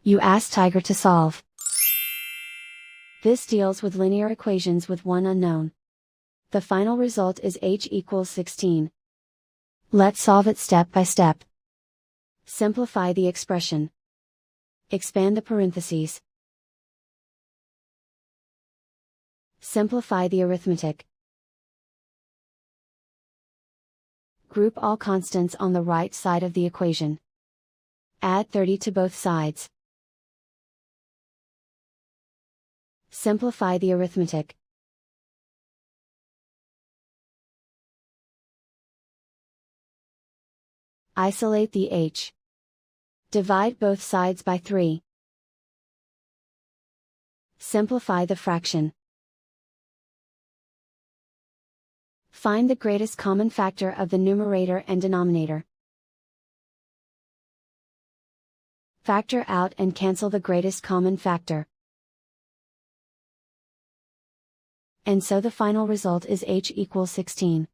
You ask Tiger to solve. This deals with linear equations with one unknown. The final result is h equals 16. Let's solve it step by step. Simplify the expression. Expand the parentheses. Simplify the arithmetic. Group all constants on the right side of the equation. Add 30 to both sides. Simplify the arithmetic. Isolate the h. Divide both sides by 3. Simplify the fraction. Find the greatest common factor of the numerator and denominator. Factor out and cancel the greatest common factor. And so the final result is h equals 16.